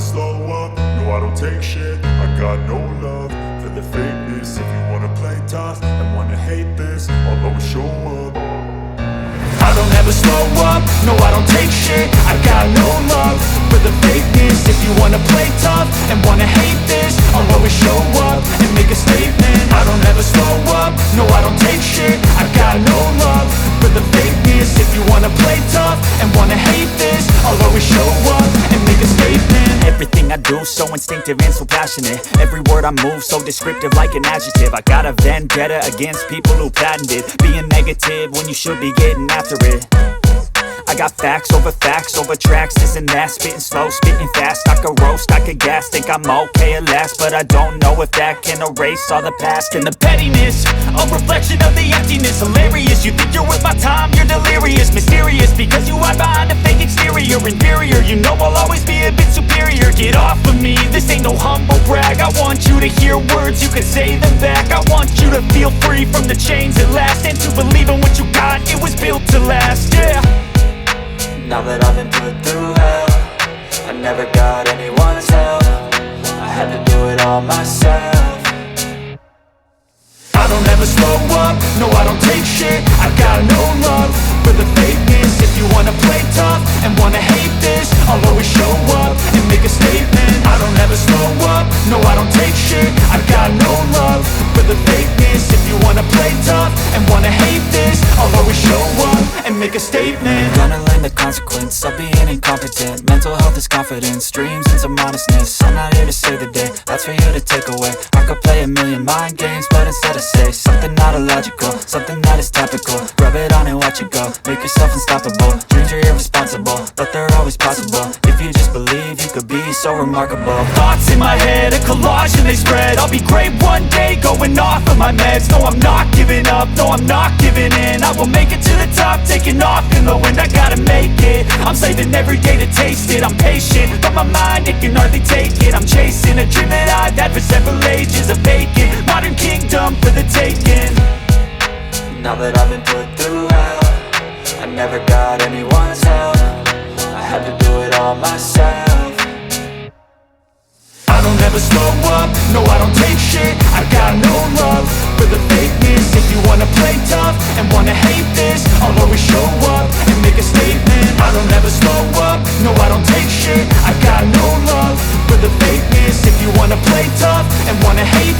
slow up, no I don't take shit. I got no love for the fakeness. If you wanna play tough and wanna hate this, I'll always show up. I don't ever slow up, no I don't take shit. I got no love for the fakeness. If you wanna play tough and wanna hate this, I'll always show up and make a statement. I don't ever slow up, no I don't take shit. I got no love for the fakeness. If you wanna play tough and wanna hate this, I'll always show up and make a statement. Everything I do so instinctive and so passionate. Every word I move so descriptive like an adjective. I got a vendetta against people who patented being negative when you should be getting after it. I got facts over tracks, this and that. Spitting slow, spitting fast, I could roast, I could gas. Think I'm okay at last, but I don't know if that can erase all the past. And the pettiness, a reflection of the emptiness. Hilarious, you think you're worth my time, you're delirious. Mysterious, because you hide behind a fake exterior. Inferior, you know I'll always be a bit superior. Get off of me, this ain't no humble brag. I want you to hear words, you can say them back. I want you to feel free from the chains at last, and to believe in what you got, it was built to last, yeah. Now that I've been put through hell, I never got anyone's help. I had to do it all myself. I don't ever slow up, no I don't take shit. I got no love for the fakeness. If you wanna play tough and wanna hate this, I'll always show up and make a statement. I don't ever slow up, no I don't take shit. I got no love for the fakeness. If you wanna play tough and wanna hate this, I'll always show up and make a statement. Gonna learn the consequence of being incompetent. Mental health is confidence, dreams and some modestness. I'm not here to save the day, that's for you to take away. I could play a million mind games, but instead I say something not illogical, something that is topical. Rub it on and watch it go, make yourself unstoppable. Dreams are irresponsible, but they're always possible. If you just believe, you could be so remarkable. Thoughts in my head, a collage and they spread. I'll be great one day, going off of my meds. No, I'm not giving up, no, I'm not giving in. I will make it to the top, taking off in the wind. I gotta make it, I'm saving every day to taste it. I'm patient, but my mind, it can hardly take it. I'm chasing a dream that I've had for several ages. A vacant, modern kingdom for the taking. Now that I've been put through hell, I never got anyone's help. I had to do it all myself. I don't ever slow up, no I don't take shit. I got no love for the fakeness. If you wanna play tough and wanna hate this, I'll always show up and make a statement. I don't ever slow up, no I don't take shit. I got no love for the fakeness. If you wanna play tough and wanna hate